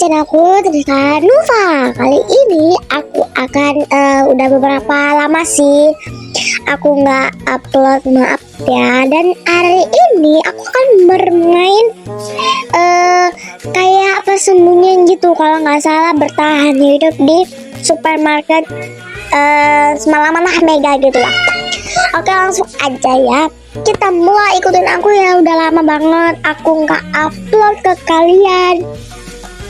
channel aku Trika Nufa. Kali ini aku akan udah beberapa lama sih aku nggak upload, maaf ya. Dan hari ini aku akan bermain kayak persembunyian gitu, kalau nggak salah bertahan hidup di supermarket semalaman lah, mega gitu lah. Oke, langsung aja ya, kita mulai. Ikutin aku ya, udah lama banget aku nggak upload ke kalian.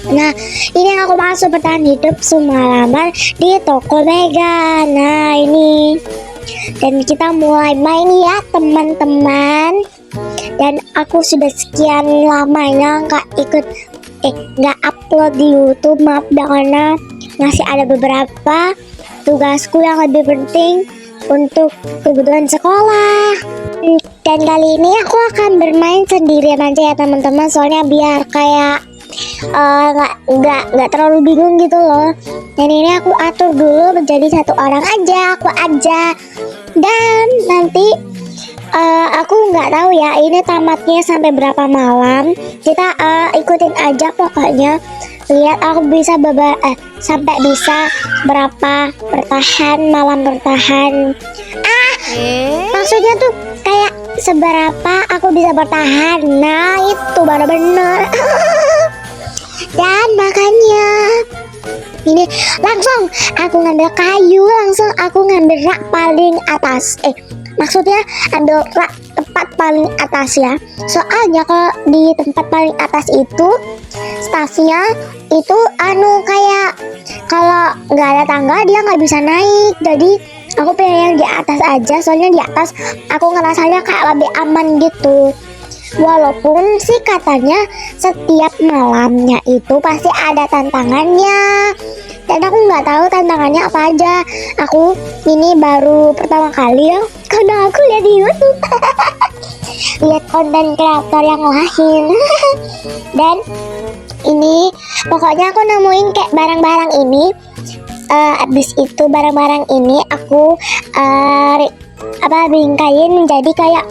Nah, ini yang aku masuk bertahan hidup semalaman di toko Mega. Nah, ini. Dan kita mulai main ya, teman-teman. Dan aku sudah sekian lamanya nggak upload di YouTube. Maaf ya, karena masih ada beberapa tugasku yang lebih penting untuk kebutuhan sekolah. Dan kali ini aku akan bermain sendirian aja ya, teman-teman. Soalnya biar kayak nggak terlalu bingung gitu loh. Dan ini aku atur dulu menjadi satu orang aja, aku aja. Dan nanti aku nggak tahu ya ini tamatnya sampai berapa malam. Kita ikutin aja pokoknya. Lihat aku bisa sampai bisa berapa bertahan, malam bertahan. Maksudnya tuh kayak seberapa aku bisa bertahan. Nah, itu baru bener. Dan makanya ini langsung aku ngambil kayu, langsung aku ngambil rak paling atas. Maksudnya ambil rak tempat paling atas ya. Soalnya kalau di tempat paling atas itu staffnya itu kayak kalau nggak ada tangga dia nggak bisa naik. Jadi aku pengen yang di atas aja, soalnya di atas aku ngerasanya kayak lebih aman gitu. Walaupun sih katanya setiap malamnya itu pasti ada tantangannya. Dan aku nggak tahu tantangannya apa aja. Aku ini baru pertama kali ya, karena aku lihat di YouTube. Lihat konten kreator yang lain. Dan ini pokoknya aku nemuin kayak barang-barang ini. Abis itu barang-barang ini aku bingkain menjadi kayak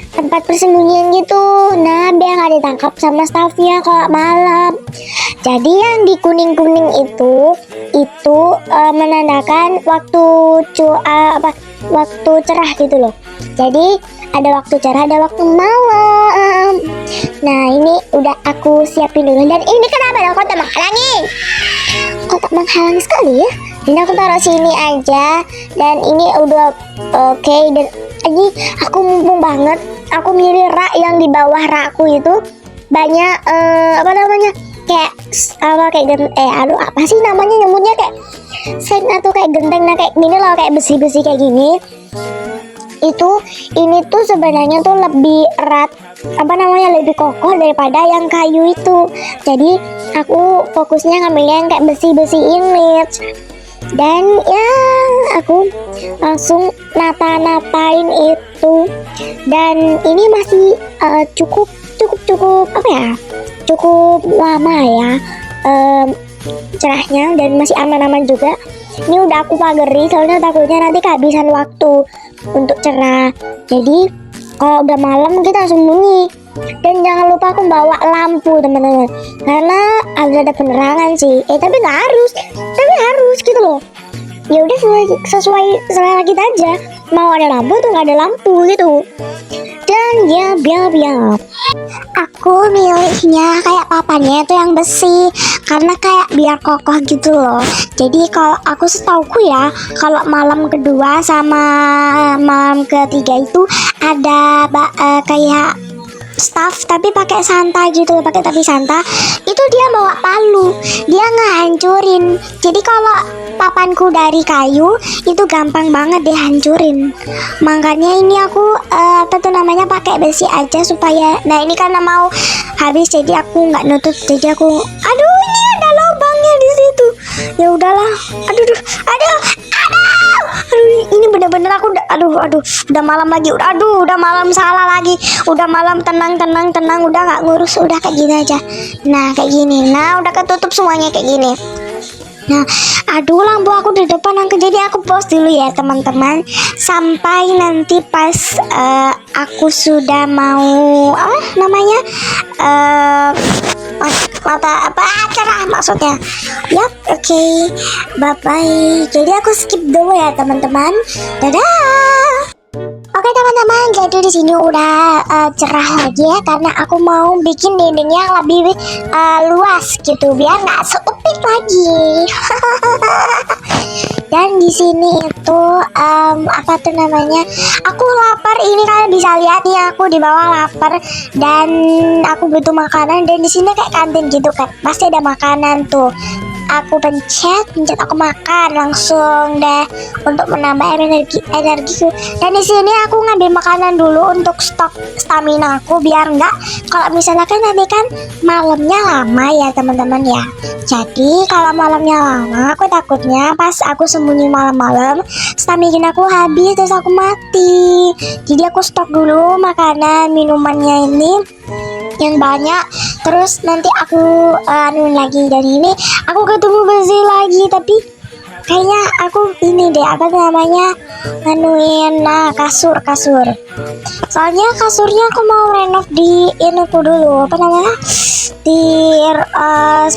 tempat persembunyian gitu. Nah, biar nggak ditangkap sama staffnya kalau malam. Jadi yang di kuning-kuning itu menandakan waktu waktu cerah gitu loh. Jadi ada waktu cerah, ada waktu malam. Nah, ini udah aku siapin dulu. Dan ini kenapa ada kotak menghalangi? Kotak menghalangi sekali ya. Ini aku taruh sini aja. Dan ini udah oke. Dan ini aku mumpung banget, aku milih rak yang di bawah rakku itu banyak kayak apa sih namanya nyebutnya, kayak sen atau kayak genteng. Nah, kayak gini loh, kayak besi-besi kayak gini. Ini tuh sebenarnya tuh lebih erat, lebih kokoh daripada yang kayu itu. Jadi aku fokusnya ngambilnya yang kayak besi-besi ini. Dan ya aku langsung nata-natain itu. Dan ini masih cukup cukup lama ya cerahnya, dan masih aman-aman juga. Ini udah aku pagari soalnya takutnya nanti kehabisan waktu untuk cerah. Jadi kalau udah malam kita sembunyi. Dan jangan lupa aku bawa lampu, teman-teman, karena ada penerangan sih. Tapi nggak harus, tapi harus gitu loh. Ya udah sesuai selera kita aja. Mau ada lampu tuh nggak ada lampu gitu. Dan ya biar aku milihnya kayak papannya itu yang besi, karena kayak biar kokoh gitu loh. Jadi kalau aku setauku ya, kalau malam kedua sama malam ketiga itu ada kayak staff tapi pakai santa gitu, pakai tapi santa itu dia bawa palu, dia ngehancurin. Jadi kalau papanku dari kayu itu gampang banget dihancurin. Makanya ini aku pakai besi aja supaya, nah ini karena mau habis jadi aku nggak nutup. Jadi aku ini ada lubangnya di situ. Ya udahlah. Ini bener-bener aku udah malam lagi. Udah malam, salah lagi. Udah malam, tenang, udah nggak ngurus, udah kayak gini aja. Nah, kayak gini. Nah, udah ketutup semuanya kayak gini. Nah, Aduh, lampu aku di depan angker, jadi aku pause dulu ya teman-teman. Sampai nanti pas aku sudah mau namanya mata apa acara maksudnya. Yap, oke. Bye bye. Jadi aku skip dulu ya teman-teman. Dadah. Oke teman-teman, jadi di sini udah cerah lagi ya, karena aku mau bikin dinding yang lebih luas gitu biar nggak seupik lagi. Dan di sini itu apa tuh namanya? Aku lapar, ini kalian bisa lihat nih, aku di bawah lapar dan aku butuh makanan, dan di sini kayak kantin gitu kan. Pasti ada makanan tuh. Aku pencet aku makan langsung deh untuk menambah energiku. Dan di sini aku ngambil makanan dulu untuk stok stamina aku biar enggak, kalau misalnya kan nanti kan malamnya lama ya teman-teman ya. Jadi kalau malamnya lama, aku takutnya pas aku sembunyi malam-malam stamina aku habis terus aku mati. Jadi aku stok dulu makanan minumannya ini yang banyak, terus nanti aku anuin lagi. Dan ini aku ketemu besi lagi, tapi kayaknya aku ini deh apa namanya anuin kasur. Soalnya kasurnya aku mau renov di inuku dulu, apa namanya, di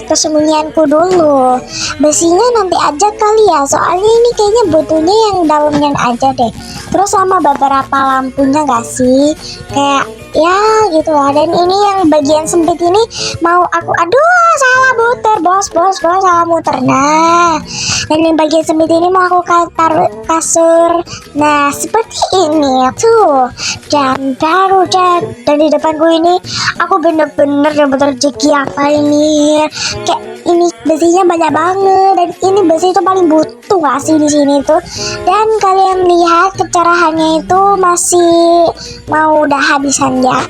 persembunyianku dulu. Besinya nanti aja kali ya, soalnya ini kayaknya butuhnya yang dalamnya aja deh. Terus sama beberapa lampunya gak sih, kayak ya gitu lah. Dan ini yang bagian sempit ini mau aku, aduh salah muter bos salah muter. Nah, dan yang bagian sempit ini mau aku taruh kasur. Nah seperti ini tuh. Dan baru dan di depanku ini aku bener-bener dapat rezeki apa ini. Kayak ini besinya banyak banget, dan ini besi itu paling butuh gak sih di sini tuh. Dan kalian lihat kecerahannya itu masih mau udah habisan ya.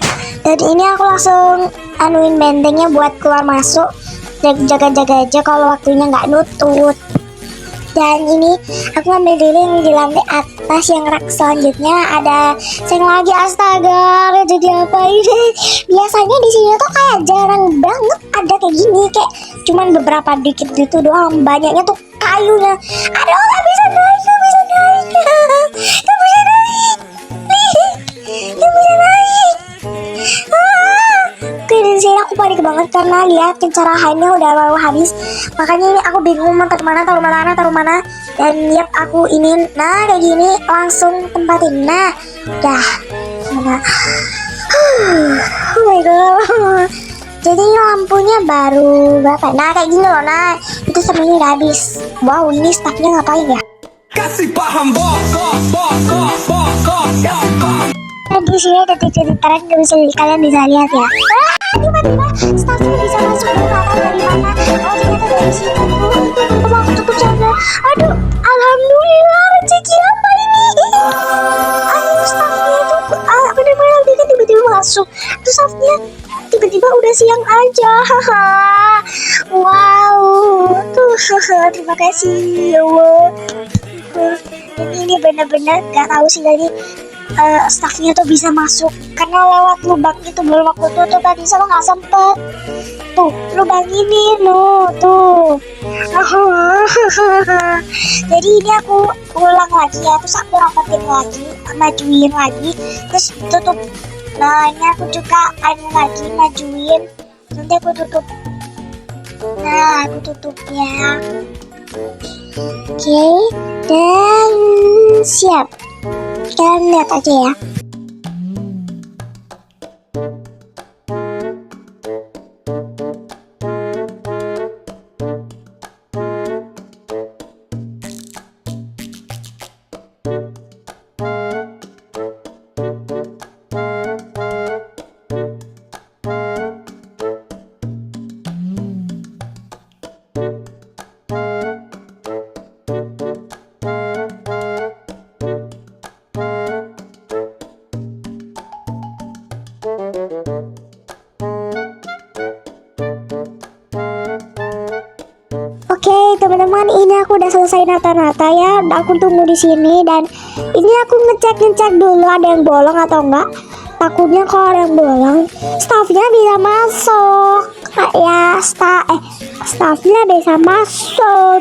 Dan ini aku langsung anuin bentengnya buat keluar masuk, jaga-jaga aja kalau waktunya nggak nutut. Dan ini aku ambil dulu yang di lantai atas, yang rak selanjutnya ada seng lagi. Astaga, jadi apa ini? Biasanya di sini tuh kayak jarang banget ada kayak gini, kayak cuman beberapa dikit gitu doang. Banyaknya tuh kayunya. Aduh, nggak bisa naik. Dan sini aku panik banget karena lihat pencerahannya udah mau habis. Makanya ini aku bingung mau taruh mana. Dan yap, aku ini kayak gini langsung tempatin. Nah, dah. Oh my god. Jadi lampunya baru berapa? Nah kayak gini loh. Nah itu semuanya udah habis. Wow, ini staffnya ngapain ya? Kasih paham bokok. Dan di sini ada titik-titikan, kalian bisa lihat ya. Tiba-tiba staffnya bisa masuk ke belakang dari mana? Oh ternyata dari sini. Waktu cukup jaga. Aduh, alhamdulillah rezeki apa ini? Aduh, staffnya itu benar-benar kan tiba-tiba masuk. Terus staffnya tiba-tiba udah siang aja. Wow, tuh terima kasih ya Allah. Dan ini benar-benar gak tahu sih tadi staffnya tuh bisa masuk karena lewat lubang itu belum aku tutup tadi, sama nggak sempet tuh lubang ini loh tuh. Jadi ini aku ulang lagi ya, terus aku rapetin lagi, majuin lagi, terus tutup. Nah ini aku juga lagi majuin, nanti aku tutup. Nah aku tutup ya. Oke, dan siap. Kalian lihat aja ya. Oke teman-teman, ini aku udah selesai nata-nata ya. Aku tunggu di sini, dan ini aku ngecek dulu ada yang bolong atau enggak. Takutnya kalau ada yang bolong, staffnya bisa masuk. Ya, staffnya bisa masuk.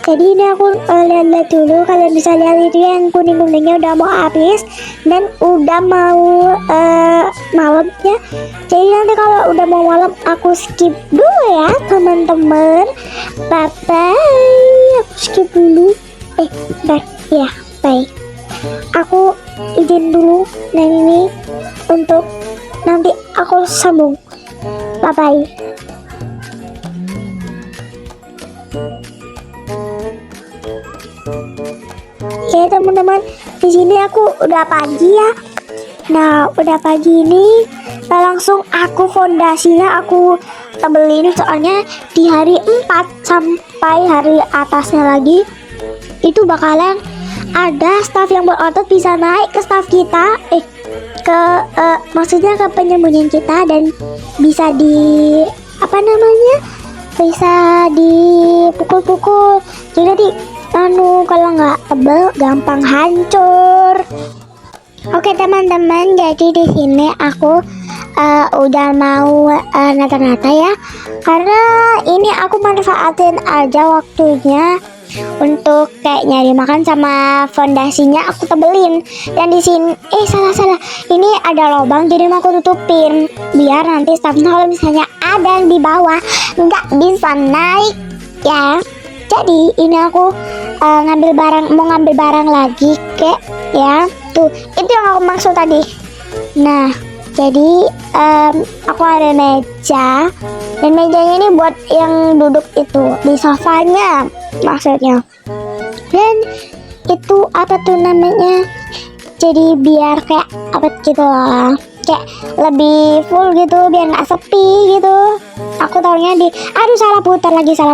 Jadi ini aku lihat-lihat dulu. Kalian bisa lihat itu yang kuning-kuningnya udah mau habis dan udah mau malamnya. Jadi nanti kalau udah mau malam aku skip dulu ya teman-teman. Bye bye. Aku skip dulu. Bentar. Ya, bye. Aku izin dulu dan ini untuk nanti aku sambung. Bye bye. Oke teman-teman, di sini aku udah pagi ya. Nah, udah pagi ini langsung aku fondasinya aku tebelin, soalnya di hari 4 sampai hari atasnya lagi itu bakalan ada staff yang berotot bisa naik ke staff kita, maksudnya ke penyembunyian kita dan bisa di bisa dipukul-pukul. Jadi kalau nggak tebel gampang hancur. Oke teman-teman, jadi di sini aku udah mau nata-nata ya, karena ini aku manfaatin aja waktunya untuk kayak nyari makan sama fondasinya aku tebelin. Dan di sini salah ini ada lubang, jadi mau aku tutupin biar nanti staffnya kalau misalnya ada yang di bawah nggak bisa naik ya. Jadi ini aku mau ngambil barang lagi kek ya. Tuh, itu yang aku maksud tadi. Nah, jadi aku ada meja dan mejanya ini buat yang duduk itu di sofanya maksudnya. Dan itu apa tuh namanya? Jadi biar kayak apa gitu lah. Kayak lebih full gitu biar nggak sepi gitu. Aku taruhnya salah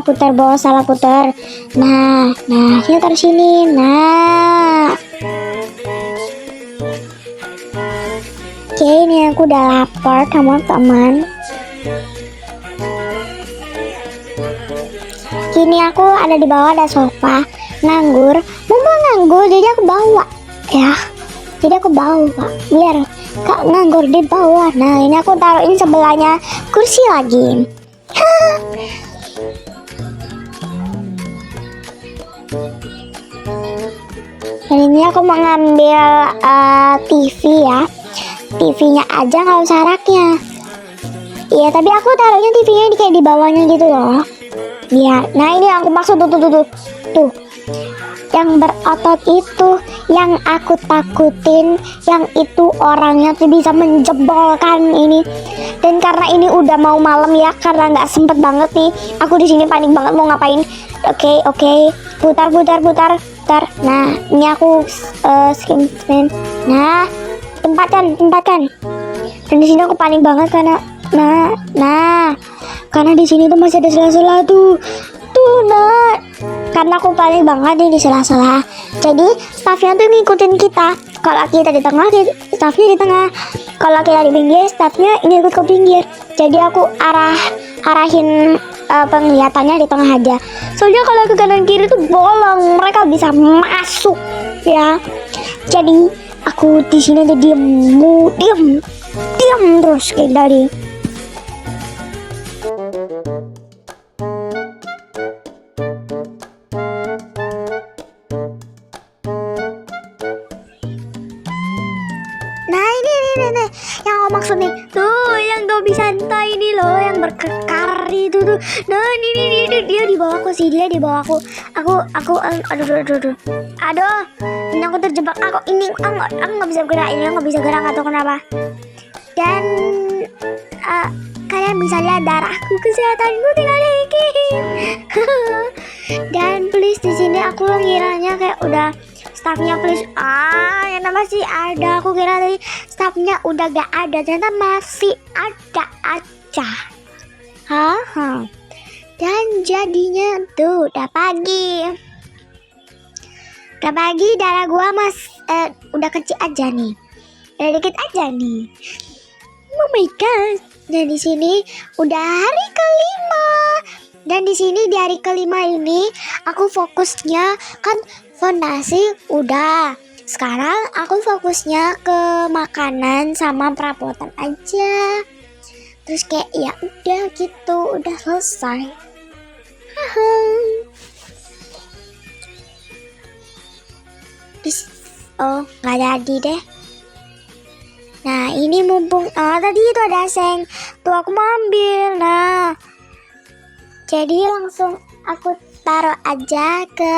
putar bos, salah putar. Nah kita taruh sini. Nah, oke, ini aku udah lapar teman-teman. Kini aku ada di bawah, ada sofa nganggur. Mumpung nganggur jadi aku bawa ya. Jadi aku bawa biar gak nganggur di bawah. Nah, ini aku taruhin sebelahnya kursi lagi. Dan ini aku mau ngambil TV ya. TV-nya aja nggak usah raknya. Iya, tapi aku taruhnya TV-nya kayak di bawahnya gitu loh. Iya, nah ini aku maksud tuh. Yang berotot itu yang aku takutin, yang itu orangnya tuh bisa menjebolkan ini. Dan karena ini udah mau malam ya, karena nggak sempet banget nih, aku di sini panik banget mau ngapain. Oke, putar. Nah, ini aku spin. Nah, tempatkan. Dan di sini aku panik banget karena karena di sini tuh masih ada sela-sela tuh. Nah, karena aku panik banget nih di sela-sela. Jadi staffnya tuh ngikutin kita. Kalau kita di tengah, staffnya di tengah. Kalau kita di pinggir, staffnya ngikut ke pinggir. Jadi aku arahin penglihatannya di tengah aja. Soalnya kalau ke kanan kiri tuh bolong, mereka bisa masuk ya. Jadi aku di sini tuh diam terus kayak tadi. Nah ini yang aku maksud nih tuh, yang Dobby santai ini loh, yang berkekar itu tuh. Nah ini dia di bawahku sih, dia di bawahku. Aku aduh, ini aku terjebak. Aku nggak bisa gerak, ini nggak bisa gerak atau kenapa. Dan kalian bisa lihat darahku, kesehatanku tinggal dikit. Dan please di sini aku ngiranya kayak udah staffnya please yang nama sih ada, aku kira tadi staffnya udah gak ada, ternyata masih ada aja. Dan jadinya tuh udah pagi, darah gua udah kecil aja nih, udah dikit aja nih. Oh my god. Dan di sini udah hari kelima. Dan di sini di hari kelima ini aku fokusnya kan fondasi udah. Sekarang aku fokusnya ke makanan sama perabotan aja. Terus kayak ya udah gitu, udah selesai. Oh, nggak jadi deh. Nah, ini mumpung tadi itu ada seng. Tuh aku mau ambil. Nah, jadi langsung aku taruh aja ke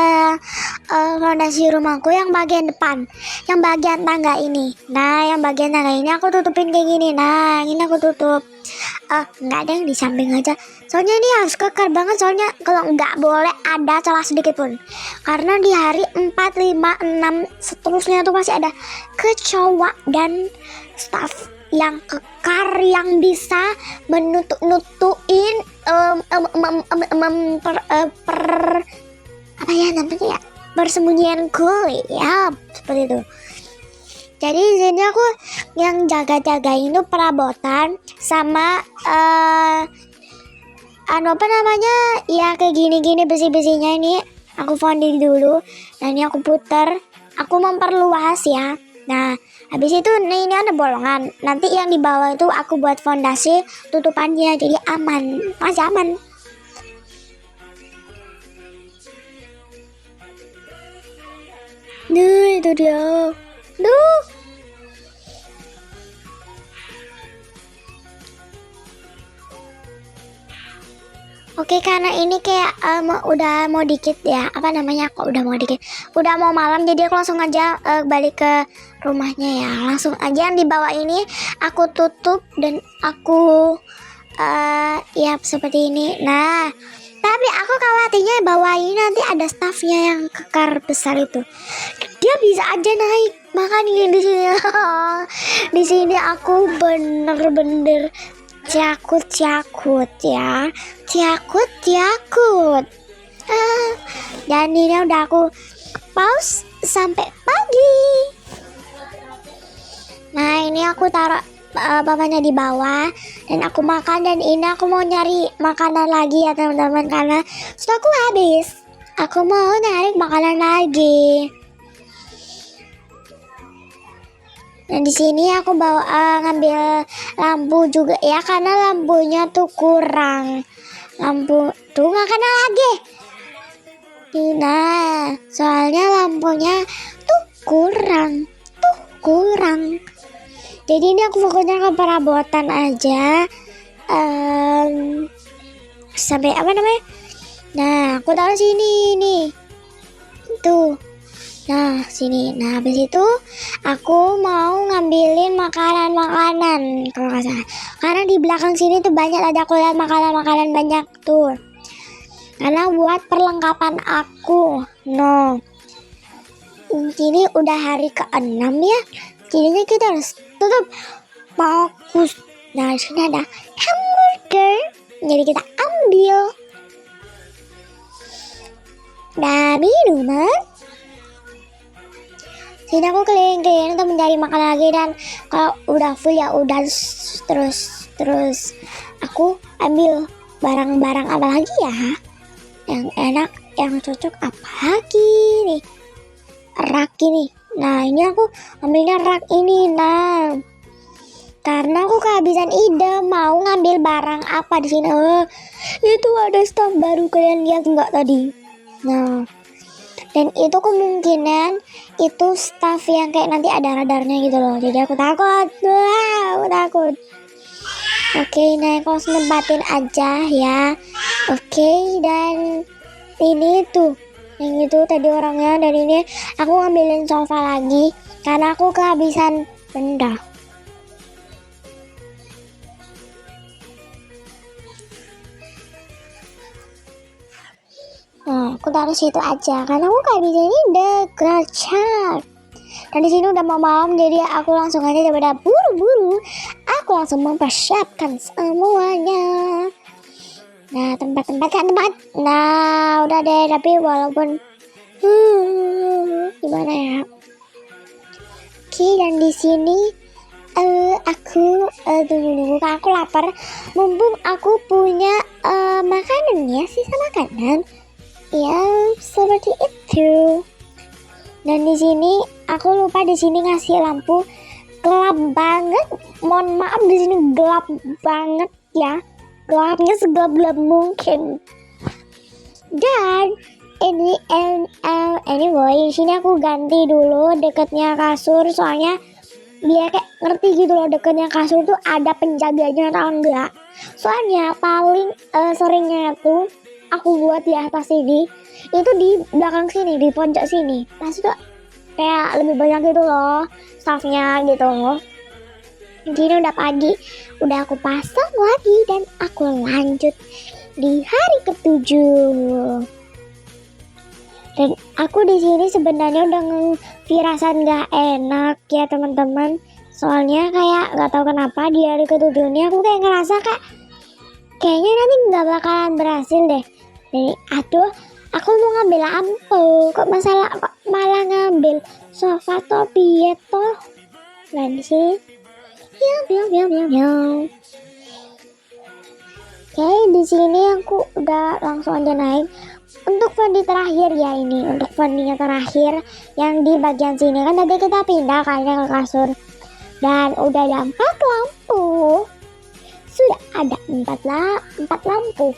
fondasi rumahku yang bagian depan, yang bagian tangga ini. Nah, yang bagian tangga ini aku tutupin kayak gini. Nah, ini aku tutup. Nggak ada yang di samping aja. Soalnya ini harus kekar banget. Soalnya kalau nggak boleh ada celah sedikit pun. Karena di hari 4, 5, 6 seterusnya tuh pasti ada kecoa dan staff yang kekar yang bisa menutup-nutuin apa ya namanya ya, persembunyianku ya, seperti itu. Jadi di sini aku yang jaga-jagain itu perabotan sama apa namanya ya, kayak gini-gini besi-besinya ini aku founding dulu. Nah, ini aku putar, aku memperluas ya. Nah, habis itu ini ada bolongan. Nanti yang di bawah itu aku buat fondasi tutupannya, jadi aman, masih aman. Duh, itu dia. Duh. Oke, karena ini kayak udah mau dikit ya, apa namanya, kok udah mau dikit, udah mau malam, jadi aku langsung aja balik ke rumahnya ya. Langsung aja yang di bawah ini aku tutup dan aku ya seperti ini. Nah, tapi aku khawatirnya bawah ini nanti ada staffnya yang kekar besar itu, dia bisa aja naik. Makanya di sini di sini aku bener-bener Cakut ya, cakut. Dan ini udah aku pause sampai pagi. Nah, ini aku taruh bapaknya di bawah dan aku makan. Dan ini aku mau nyari makanan lagi ya teman-teman, karena stokku habis. Aku mau nyari makanan lagi. Dan di sini aku bawa ngambil lampu juga ya, karena lampunya tuh kurang. Lampu tuh nggak kena lagi. Nah, soalnya lampunya tuh kurang. Jadi ini aku fokusnya ke perabotan aja. Sampai apa namanya? Nah, aku taruh sini nih. Tuh. Nah, sini. Nah, habis itu aku mau ngambilin makanan kalau nggak salah. Karena di belakang sini tuh banyak, ada aku lihat makanan banyak tuh. Karena buat perlengkapan aku. No. Ini udah hari ke-6 ya. Jadinya kita harus tutup fokus. Nah, di sini ada hamburger. Jadi kita ambil. Dan minuman. Sini aku keliling-keliling untuk mencari makanan lagi, dan kalau udah full ya udah terus aku ambil barang-barang apa lagi ya yang enak, yang cocok, apa lagi nih, rak ini. Nah, ini aku ambilnya rak ini. Nah, karena aku kehabisan ide mau ngambil barang apa di sini. Itu ada staff baru, kalian lihat nggak tadi? Nah, dan itu kemungkinan itu staff yang kayak nanti ada radarnya gitu loh. Jadi aku takut. Aku takut. Oke, nah aku langsung nempatin aja ya. Oke, dan ini tuh yang itu tadi orangnya. Dan ini aku ngambilin sofa lagi karena aku kehabisan benda. Nah, aku taruh situ aja karena aku kayak bisa ini dekat. Dan di sini udah mau malam, jadi aku langsung aja daripada buru-buru, aku langsung mempersiapkan semuanya. Nah, tempat. Nah, udah deh, tapi walaupun gimana ya? Oke, dan di sini aku tunggu, aku lapar. Mumpung aku punya makanannya, sisa makanan. Ya, seperti itu. Dan di sini aku lupa di sini ngasih lampu, gelap banget. Mohon maaf, di sini gelap banget ya. Gelapnya segelap-gelap mungkin. Dan anyway, di sini aku ganti dulu dekatnya kasur, soalnya biar kayak ngerti gitu loh, dekatnya kasur tuh ada penjaganya atau enggak. Soalnya paling seringnya tuh aku buat di atas sini, itu di belakang sini, di pojok sini. Pas itu kayak lebih banyak gitu loh staffnya gitu loh. Jadi udah pagi, udah aku pasang lagi dan aku lanjut di hari ketujuh. Dan aku di sini sebenarnya udah ngefirasan gak enak ya teman-teman. Soalnya kayak nggak tahu kenapa di hari ketujuh ini aku kayak ngerasa kayaknya nanti nggak bakalan berhasil deh. Jadi aduh, aku mau ngambil ampul, kok malah ngambil sofa toh piye toh. Dan sih, Oke, di sini aku udah langsung aja naik. Untuk fondi terakhir ya ini, untuk fondinya terakhir yang di bagian sini kan tadi kita pindah kayaknya ke kasur. Dan udah ada 4 lampu. Sudah ada 4 lampu.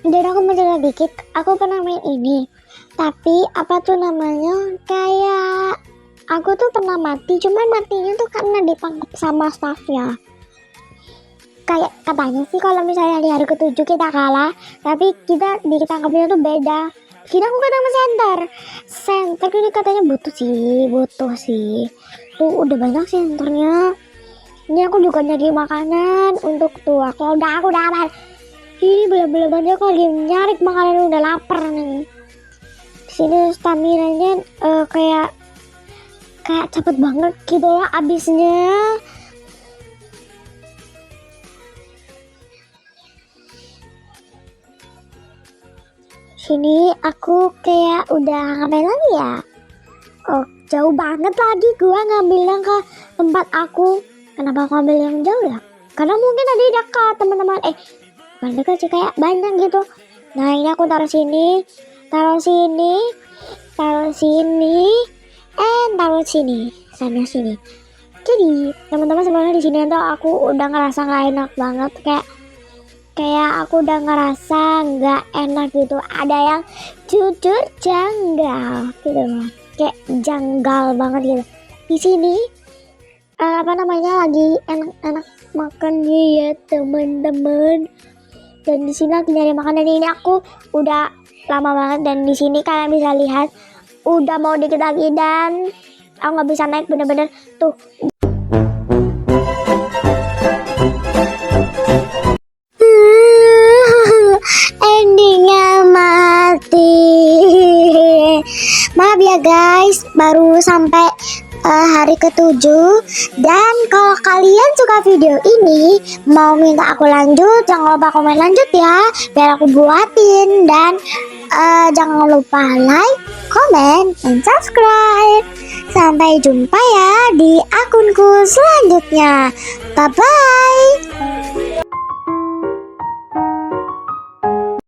Dan aku mau cerita dikit, aku pernah main ini. Tapi apa tuh namanya, kayak aku tuh pernah mati, cuman matinya tuh karena ditangkap sama staffnya. Kayak katanya sih kalau misalnya di hari ketujuh kita kalah, tapi kita ditangkapnya tuh beda. Kita aku kata sama center ini katanya butuh sih. Tuh udah banyak senternya. Ini aku juga nyari makanan untuk tuh. Kalau aku udah aman. Ini bener-bener aku lagi nyari makanan, udah lapar nih. Di sini stamina-nya kayak cepet banget gitu lah abisnya. Sini aku kayak udah ngapain lagi ya? Oh, jauh banget lagi gua ngambil yang ke tempat aku. Kenapa aku ambil yang jauh ya? Karena mungkin tadi dekat teman-teman. Bukan dekat sih, kayak banyak gitu. Nah ini aku taruh sini, taruh sini, sana sini. Jadi teman-teman sebenarnya di sini tuh aku udah ngerasa nggak enak banget, kayak aku udah ngerasa nggak enak gitu. Ada yang jujur janggal gitu loh, kayak janggal banget gitu. Di sini lagi enak-enak makan ya teman-teman. Dan di sini lagi nyari makanan. Ini aku udah lama banget, dan di sini kalian bisa lihat udah mau dikit lagi dan aku nggak bisa naik bener-bener tuh. Endingnya mati. Maaf ya guys, baru sampai hari ketujuh. Dan kalau kalian suka video ini, mau minta aku lanjut, jangan lupa komen lanjut ya, biar aku buatin. Dan jangan lupa like, comment, and subscribe. Sampai jumpa ya di akunku selanjutnya. Bye bye.